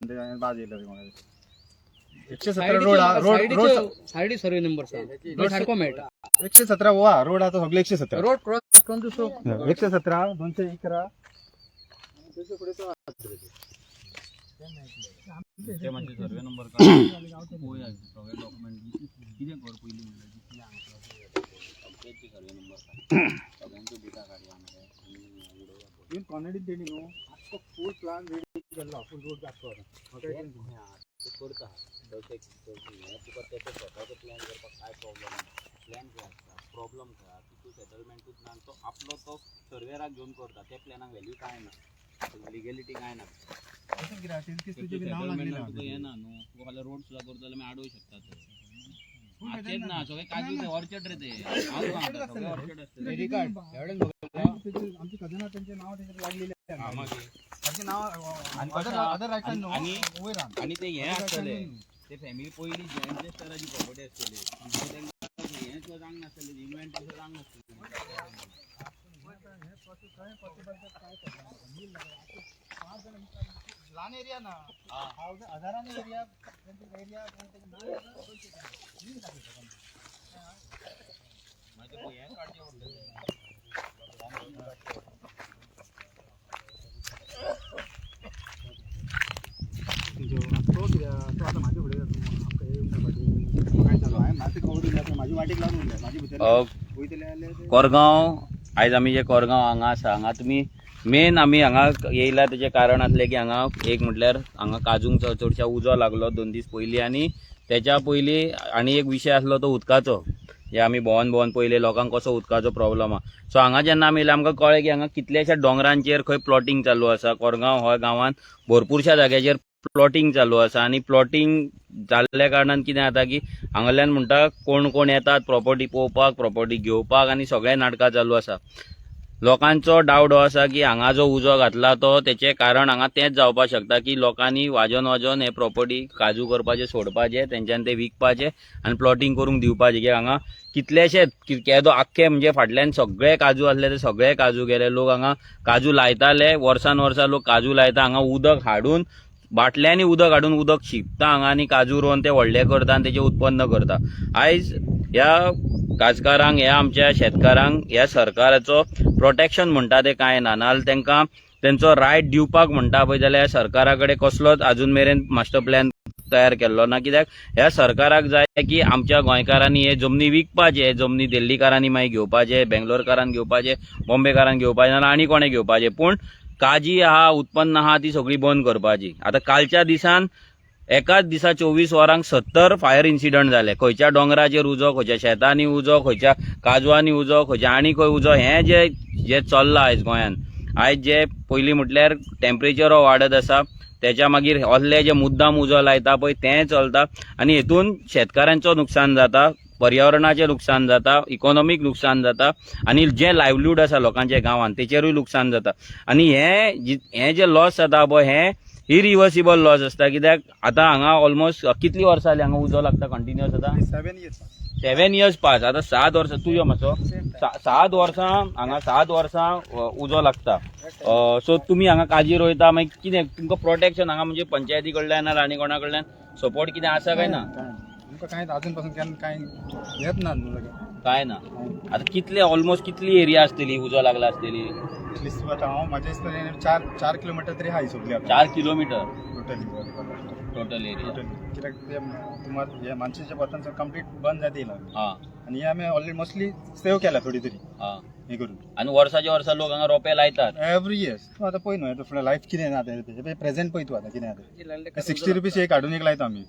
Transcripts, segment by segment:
बाद येयलो म्हाका 117 रोड साइडी सर्वे नंबर सारको मेळटा 117 हो रोड आता सगळे 117 रोड क्रॉस करून दुसरो 117 211 ते म्हणजे सर्वे नंबर होय सगळे डॉक्युमेंट किती कर पहिली त्याची सर्वे नंबर सगळ्यांचे डेटा काढला इवन कॉन्नेडी देणी नो आजको फुल प्लान रेडी केला फुल रोड दाखव म्हाका ते करता बहुतेक तुका त्याचे स्वतःचो प्लॅन करपाक काय प्लॅन काय आसता प्रॉब्लेम काय तू सेटलमेंटूच ना तो आपलो तो सर्वेराक घेवन करता त्या प्लॅनाक व्हॅल्यू काय ना लिगॅलिटी काय ना तुका हे ना न्हू तू फाल्यां रोड सुद्धा करता जाल्यार आमी आडोवं शकता तेच ना सगळे काजू ऑर्चर्ड रे ते हांव सांगता सगळे ऑर्चर्ड आसता रिकार्ड एवढे आमची कजन त्यांचे नाव त्याच्यात लागलेले त्यांचे नाव आणि ते हे आसतले ते फॅमिली पहिली जॅन्सेस्टराची प्रॉपर्टी आसतली हें सुद्धा जांग नासतलें इन्व्हेंटरी सुद्धा जांग नासतलें लहान एरिया ना हजारांनी एरिया एरिया कोरगांव आयज आमी जे कोरगांव हांगा आसा हांगा तुमी मेन आमी हांगा येयला तेजें कारण आसलें की हांगा एक म्हटल्यार हांगा काजूंक चडशा उजो लागलो 2 दीस पयलीं आनी तेच्या पयलीं आनी एक विशय आसलो तो उदकाचो जे आमी भोंवन पयले लोकांक कसो उदकाचो प्रॉब्लम आहा सो हांगा जेन्ना आमी येयले आमकां कळ्ळें की हांगा कितल्याश्या डोंगरांचेर खंय प्लॉटिंग चालू आसा कोरगांव हो गांवांत भरपूरशा जाग्याचेर प्लॉटिंग चालू आसा आनी प्लॉटिंग जाल्ल्या कारणान कितें जाता की हांगाल्यान म्हणटा कोण कोण येतात प्रॉपर्टी पळोवपाक प्रॉपर्टी घेवपाक आनी सगळे नाटकां चालू आसा लोकांचो डावट हो आसा की हांगा जो उजो घातला तो तेचें कारण हांगा तेंच जावपाक शकता की लोकांनी वाजोन हे प्रॉपर्टी काजू करपाचे सोडपाचे तेंच्यान ते विकपाचे आनी प्लॉटिंग करूंक दिवपाचे की हांगा कितलेशेच केदो आख्खे म्हणजे फाटल्यान सगळे काजू आसले ते सगळे काजू गेले लोक हांगा काजू लायताले वर्सान लोक काजू लायता हांगा उदक हाडून बाटल्यांनी उदक हाडून उदक शिंपता हांगा आनी काजू रोवन ते व्हडले करता आनी तेचें उत्पन्न करता आयज ह्या काजकारांक ह्या आमच्या शेतकारांक ह्या सरकाराचो प्रोटेक्शन म्हणटा ते कांय ना नाल्यार तांकां तेंचो रायट दिवपाक म्हणटा पळय जाल्यार सरकारा कडेन कसलोच आजून मेरेन मास्टर प्लॅन तयार केल्लो ना कित्याक ह्या सरकाराक जाय की आमच्या गोंयकारांनी हे जमनी विकपाचे हे जमनी दिल्लीकारांनी मागीर घेवपाचे बेंगलोरकारांक घेवपाचे बॉम्बेकारांक घेवपाचे नाल्यार आनी कोणे घेवपाचे पूण काजी आहा उत्पन्न आहा ती सगळी बंद करपाची आतां कालच्या दिसान एकाच दिसा 24 वरांक 70 फायर इन्सिडंट जाले खंयच्या डोंगराचेर उजो खंयच्या शेतांनी उजो खंयच्या काजवांनी उजो खंयच्या आनी खंय उजो हें जे चल्लां आयज गोंयांत आयज जे पयलीं म्हटल्यार टेम्परेचर हो वाडत आसा तेच्या मागीर असले जे मुद्दाम उजो लायता पळय तें चलता आनी हेतून शेतकाऱ्यांचो नुकसान जाता पर्यावरणाचें नुकसान जाता इकॉनॉमीक नुकसान जाता आनी जे लायव्हलीहूड आसा लोकांच्या गांवांत तेचेरूय नुकसान जाता आनी हें जे लॉस जाता पळय हें इरिवर्सिबल लॉस आसता कित्याक आतां हांगा ऑलमोस्ट कितलीं वर्सां जालीं हांगा उजो लागता कंटिन्युअस आतां 7 इयर्स पास आतां 7 वर्सां तुयो मातसो 7 वर्सां हांगा 7 वर्सां उजो लागता सो तुमी हांगा काजी रोयता मागीर कितें तुमकां प्रोटेक्शन हांगा म्हणजे पंचायती कडल्यान ना आनी कोणा कडल्यान सपोर्ट कितें आसा काय ना कांय अजून पासून केन्ना कांय येत ना काय ना आतां कितले ऑलमोस्ट कितली एरिया आसतली उजो लागला आसतली हांव म्हाज्या हिसपान 4 किलोमीटर तरी हाय सगळी 4 किलोमीटर टोटल एरिया कित्याक तुम्हाला हे मानशेच्या पत्रान कंप्लीट बंद जाता येयला आनी आमी ऑलरेडी मोस्टली सेव केला थोडी तरी हे करून आनी वर्साच्या वर्सा लोक हांगा रोंपे लायतात एवरी इयर तूं आतां पळय न्हू फुडें लायफ कितें जाता तेजें प्रेझेंट पळय तूं आतां कितें जाता 60 रुपीज एक हाडून एक लायता आमी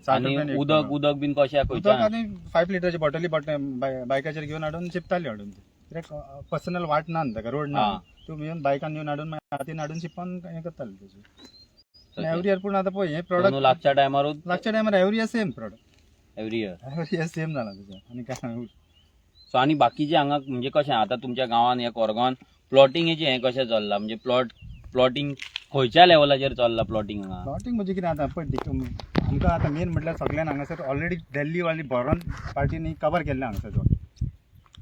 आनी उदक बीन कशें उदक आनी 5 लिटरची बॉटली बायकाचेर घेवन हाडून चिपताली हाडून कित्याक पर्सनल वाट ना ताका रोड ना तूं येवन बायकान घेवन हाडून हातीन हाडून चिप्पान हें करताली तेजें एवरी इयर पूण आतां पळय हें प्रोडक्ट लागच्या टायमार every year same product every year same जाला तेजें आनी काय सो आनी बाकीचे हांगा म्हणजे कशें आतां तुमच्या गांवांत ह्या कोरगांवांत प्लॉटिंगेचें हें कशें चल्लां म्हणजे प्लॉटिंग खंयच्या लेवलाचेर चल्लां प्लॉटिंग हांगा प्लॉटिंग म्हणजे कितें आतां पळय आमकां आतां मेन म्हटल्यार सगळ्यान हांगासर ऑलरेडी दिल्ली वाली भरोन पार्टीनी कवर केल्लें हांगासर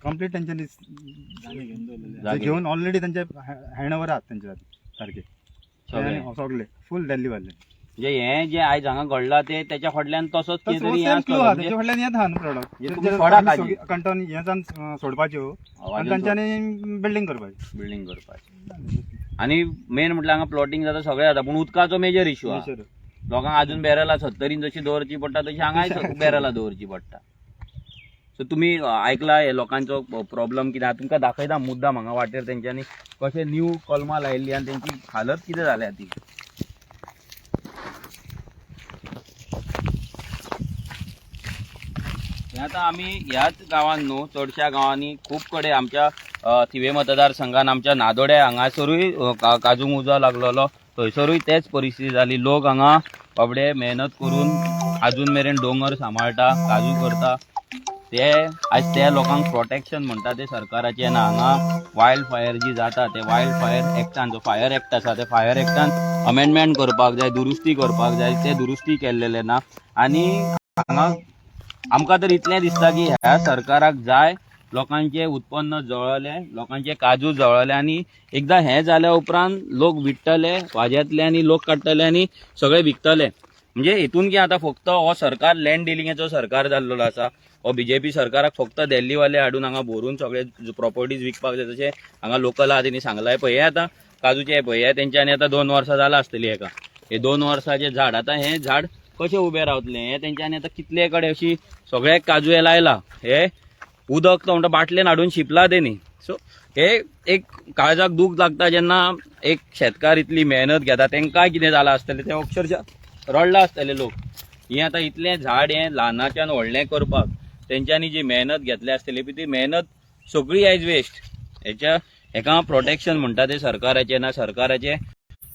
कंप्लीट तेंच्यांनी घेवन ऑलरेडी तेंचे हँड ओवर आहात तेंचे सारके सगळे फूल दिल्ली वाले म्हणजे हे जे आयज हांगा घडला ते त्याच्या फाटल्यान तसोच कितें तरी हें आसतलो. म्हणजे त्याच्या फाटल्यान येत हा प्रोडक्ट म्हणजे तुम्ही सोडा काजी. कंटोन हे जावन सोडपाच्यो आनी वाजोवन तांच्यांनी बिल्डिंग करपाची. बिल्डिंग करपाची. आणि मेन म्हटल्यार हांगा प्लॉटिंग जाता सगळें जाता पूण उदकाचो मेजर इश्यू आहा. लोकांक अजून बॅरलां 70 जशी दवरची पडटा तशी हांगाय बॅरलां दवरची पडटा. सो तुम्ही ऐकला हे लोकांचो प्रॉब्लेम कितें आहा तुमकां दाखयता मुद्दाम हांगा वाटेर तेंच्यांनी कशें न्यू कलमां लायिल्ली आनी तेंची हालत कितें जाल्या ती. हें आतां आमी ह्याच गांवांत न्हू चडशा गांवांनी खूब कडेन आमच्या थिवे मतदारसंघान आमच्या नादोड्या हांगासरूय काजूंक उजो लागलेलो थंयसरूय तेच परिस्थिती जाली. लोक हांगा बाबडे मेहनत करून अजून मेरेन दोंगर सांबाळटा काजू करता. ते आयज त्या लोकांक प्रोटेक्शन म्हणटा ते सरकाराचे ना. हांगा वायल्ड फायर जी जाता ते वायल्ड फायर एक्टान जो फायर एक्ट आसा ते फायर एक्टान अमेंडमेंट करपाक जाय दुरुस्ती करपाक जाय ते दुरुस्ती केल्लेले ना. आनी हांगा आमकां तर इतलें दिसता की ह्या सरकाराक जाय लोकांचे उत्पन्न जळयले लोकांचे काजू जळयले आनी एकदां हें जाल्या उपरांत लोक विकतले वाज्यातले आनी लोक काडटले आनी सगळे विकतले. म्हणजे हितून की आतां फक्त हो सरकार लँड डिलिंगेचो सरकार जाल्लो आसा. हो बीजेपी सरकाराक फक्त दिल्लीवाले हाडून हांगा भरून सगळे प्रॉपर्टीज विकपाक जाय तशें हांगा लोकल आहा तेणी सांगलाय पळय. हे आतां काजूचे पळय हे तेंच्यांनी आतां 2 वर्सां जालां आसतली हेका. हे 2 वर्सांचे झाड आतां हें झाड कशें उबें रावतलें. हे तेंच्यांनी आतां कितले कडेन अशी सगळे काजू हे लायला. हे उदक तो म्हणटा बाटलेन हाडून शिंपला तेणी. सो हे एक काळजाक दूख लागता जेन्ना एक शेतकार इतली मेहनत घेता तेंकाय कितें जालां आसतलें ते अक्षरशः रडला आसतले लोक. ही आतां इतलें झाड हें ल्हानाच्यान व्हडलें करपाक तेंच्यांनी जी मेहनत घेतली आसतली ती मेहनत सगळी आयज वेस्ट. हेका प्रोटेक्शन म्हणटा ते सरकाराचे ना सरकाराचे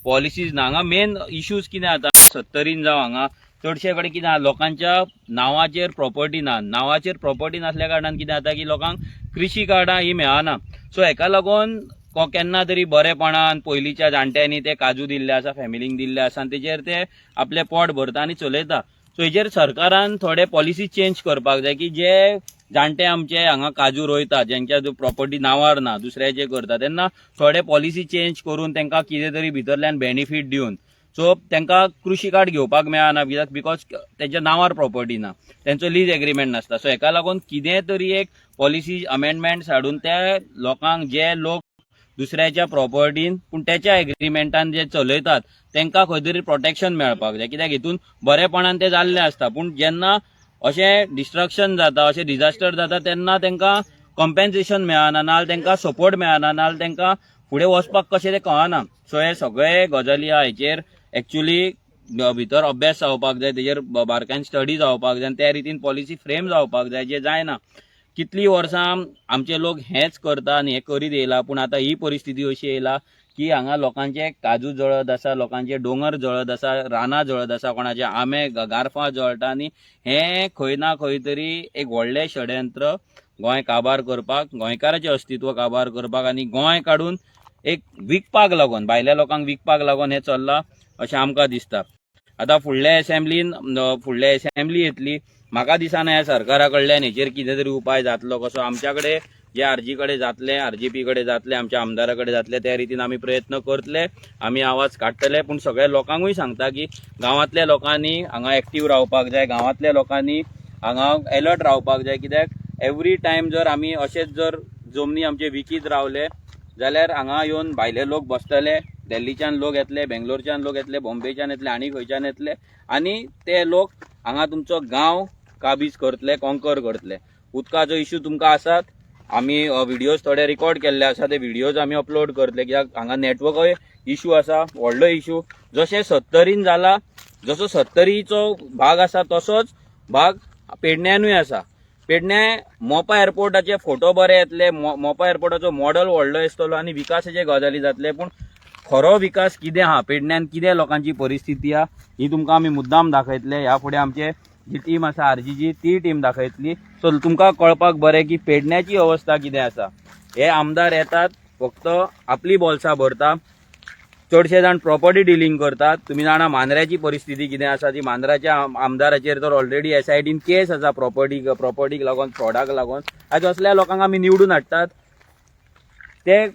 पॉलिसीज ना. हांगा मेन इश्यूज कितें जाता 70 जावं हांगा चडशे कडेन कितें आहा लोकांच्या नांवाचेर प्रॉपर्टी ना. नांवाचेर प्रॉपर्टी नासल्या कारणान कितें जाता की लोकांक कृशी कार्डां ही मेळना. सो हेका लागून केन्ना तरी बरेपणान पयलींच्या जाणट्यांनी ते काजू दिल्ले आसा फॅमिलींक दिल्ले आसा आनी तेजेर ते आपले पोट भरता आनी चलयता. सो हेजेर सरकारान थोडे पॉलिसी चेंज करपाक जाय की जे जाणटे आमचे हांगा काजू रोयता जेंच्या प्रॉपर्टी नांवार ना दुसऱ्याचे करता तेन्ना थोडे पॉलिसी चेंज करून तेंकां कितें तरी भितरल्यान बेनिफीट दिवन सो तेंकां कृशी कार्ड घेवपाक मेळना बिकॉज तेंच्या नांवार प्रॉपर्टी ना तेंचो लीज एग्रीमेंट नासता. सो हेका लागून कितें तरी एक पॉलिसी अमेंडमेंट्स हाडून त्या लोकांक जे लोक दुसऱ्याच्या प्रॉपर्टीन पूण त्याच्या एग्रीमेंटान जे चलयतात तेंकां खंय तरी प्रोटेक्शन मेळपाक जाय. कित्याक हितून बरेपणान ते जाल्ले आसता पूण जेन्ना अशें डिस्ट्रक्शन जाता अशें डिजास्टर जाता तेन्ना तेंकां कॉम्पेन्सेशन मेळना नाल तेंकां सपोर्ट मेळना नाल तेंकां फुडें वचपाक कशें तें कळना. सो हे सगळे गजाली आहा हेचेर एक्चुअली भितर अभ्यास जावपाक जाय तेजेर बारकायेन स्टडी जावपाक जाय आनी त्या रितीन पॉलिसी फ्रेम जावपाक जाय जे जायना. कितलीं वर्सां आमचे लोक हेंच करता आनी हें करीत येयला पूण आतां ही परिस्थिती अशी येयला की हांगा लोकांचे काजू जळत आसा लोकांचे दोंगर जळत आसा रानां जळत आसा कोणाचे आंबे गारफां जळटा आनी हें खंय ना खंय तरी एक व्हडलें षडयंत्र गोंय काबार करपाक गोंयकाराचें अस्तित्व काबार करपाक आनी गोंय काडून एक विकपाक लागून भायल्या लोकांक विकपाक लागून हें चल्लां अशें आमकां दिसता. आतां फुडल्या एसेंब्ली येतली म्हाका दिसना ह्या सरकारा कडल्यान हेचेर कितें तरी उपाय जातलो कसो. आमच्या कडेन जे आरजी कडेन जातले आरजीपी कडेन जातले आमच्या आमदारा कडेन जातले त्या रितीन आमी प्रयत्न करतले आमी आवाज काडटले पूण सगळ्या लोकांकूय सांगता की गांवांतल्या लोकांनी हांगा एक्टीव रावपाक जाय गांवांतल्या लोकांनी हांगा अलर्ट रावपाक जाय. कित्याक एवरी टायम जर आमी अशेंच जर जमनी आमचे विकीत रावले जाल्यार हांगा येवन भायले लोक बसतले दिल्लीच्यान लोक येतले बेंगलोरच्यान लोक येतले बॉम्बेच्यान येतले आनी खंयच्यान येतले आनी ते लोक हांगा तुमचो गांव काबीज करतले कॉन्कर करतले. उदकाचो इश्यू तुमकां आसात आमी व्हिडियोज थोडे रिकॉर्ड केल्ले आसा ते व्हिडियोज आमी अपलोड करतले कित्याक हांगा नेटवर्कय इश्यू आसा व्हडलो इश्यू. जशें 70 जाला जसो 70चो भाग आसा तसोच भाग पेडण्यानूय आसा. पेडण्यां मोपा एअरपोर्टाचे फोटो बरे येतले मोपा एअरपोर्टाचो मॉडल व्हडलो आसतलो आनी विकासाचे गजाली जातले पूण खरो विकास कितें आहा पेडण्यान कितें लोकांची परिस्थिती आहा ही तुमकां आमी मुद्दाम दाखयतले. ह्या फुडें आमचे जी टीम आसा आरजीची ती टीम दाखयतली. सो तुमकां कळपाक बरें की पेडण्याची अवस्था कितें आसा. हे आमदार येतात फक्त आपली बोल्सां भरता चडशे जाण प्रॉपर्टी डिलिंग करतात. तुम्ही जाणा मांद्र्याची परिस्थिती कितें आसा ती मांद्राच्या आमदाराचेर तर ऑलरेडी एसआयटीन केस आसा प्रॉपर्टीक लागून फ्रॉडाक लागून. आज असल्या लोकांक आमी निवडून हाडटात ते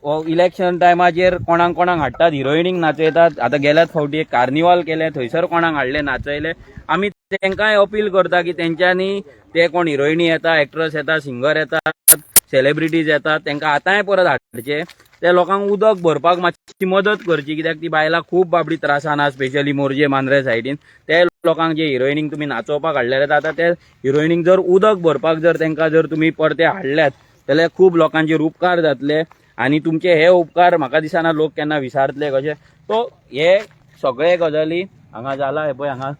इलेक्शन टायमाचेर कोणाक कोणाक हाडटात हिरोईनीक नाचयतात. आतां गेल्याच फावटी एक कार्निवाल केले, थंयसर कोणाक हाडले नाचयले. आमी तेंकांय अपील करता की तेंच्यांनी ते कोण हिरोईनी येता, एक्ट्रेस येता, सिंगर येतात, सेलिब्रिटीज येतात, तेंकां आतांय परत हाडचे. ते लोकांक उदक भरपाक मातशी मदत करची, कित्याक ती बायलां खूब बाबडी त्रासान आसा, स्पेशली मोरजे मांद्रे सायडीन. ते लोकांक जे हिरोईनीक तुमी नाचोवपाक हाडलेले जाता, ते हिरोईनीक जर उदक भरपाक जर तेंकां जर तुमी परते हाडल्यात जाल्यार खूब लोकांचेर उपकार जातले. आनी तुमचे हे उपकार म्हाका दिसना लोक केन्ना विसारतले कशे. तो हे सगळे गजाली हांगा जाला. हे पळय हांगा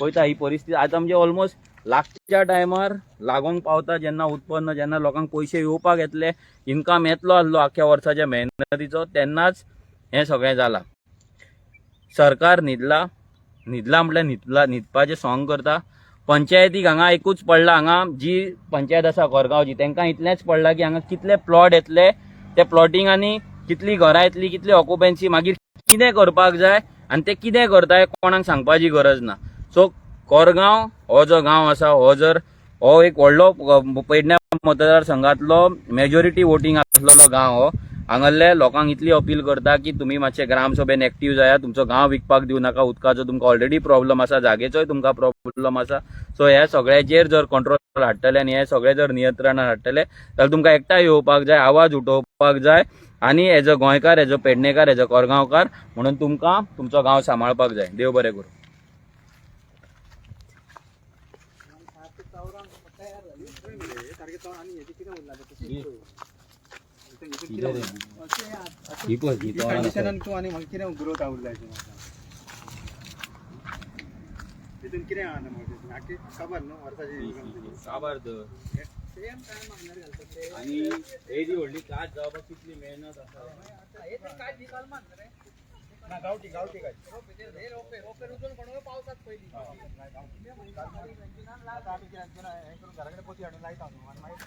पळयता ही परिस्थिती आतां म्हणजे ऑलमोस्ट लागच्या टायमार लागोंक पावता, जेन्ना उत्पन्न, जेन्ना लोकांक पयशे येवपाक येतले, इन्कम येतलो आसलो आख्या वर्साच्या मेहनतीचो, तेन्नाच हें सगळें जालां. सरकार न्हिदला म्हटल्यार न्हिदपाचें सॉंग करता. पंचायतीक हांगा एकूच पडला, हांगा जी पंचायत आसा कोरगांवची तेंकां इतलेंच पडला की हांगा कितले प्लॉट येतले, त्या प्लॉटिंगांनी कितली घरां येतली, कितली ऑक्युपन्सी, मागीर कितें करपाक जाय आनी ते कितें करताय कोणाक सांगपाची गरज ना. सो कोरगांव हो जो गांव आसा, हो एक व्हडलो पेडण्या मतदारसंघातलो मेजॉरिटी वोटींग आसलेलो गांव हो. हांगासले लोकांक इतली अपील करता की तुमी मातशे ग्रामसभेन एक्टीव जायात, तुमचो गांव विकपाक दिवं नाका. उदकाचो तुमकां ऑलरेडी प्रॉब्लम आसा, जागेचोय तुमकां प्रॉब्लम आसा. सो ह्या सगळ्याचेर जर कंट्रोल हाडटले आनी हे सगळे जर नियंत्रणात हाडटले जाल्यार तुमकां एकठांय येवपाक जाय, आवाज उठोवपाक जाय आनी एज अ गोंयकार, as a Pednekar, as a Korgaonkar म्हणून तुमकां तुमचो गांव सांबाळपाक जाय. देव बरें करूं. कंडिशनान तूं आनी म्हाका कितें ग्रोथ आवडला हितून कितें आहा म्हाका खबर न्हू वर्साची आनी हे जी व्हडली काज जावपाक कितली मेहनत आसा. ना गावठी गावठी काय घरा कडेन पोती हाडून लायता न्हू आनी मागीर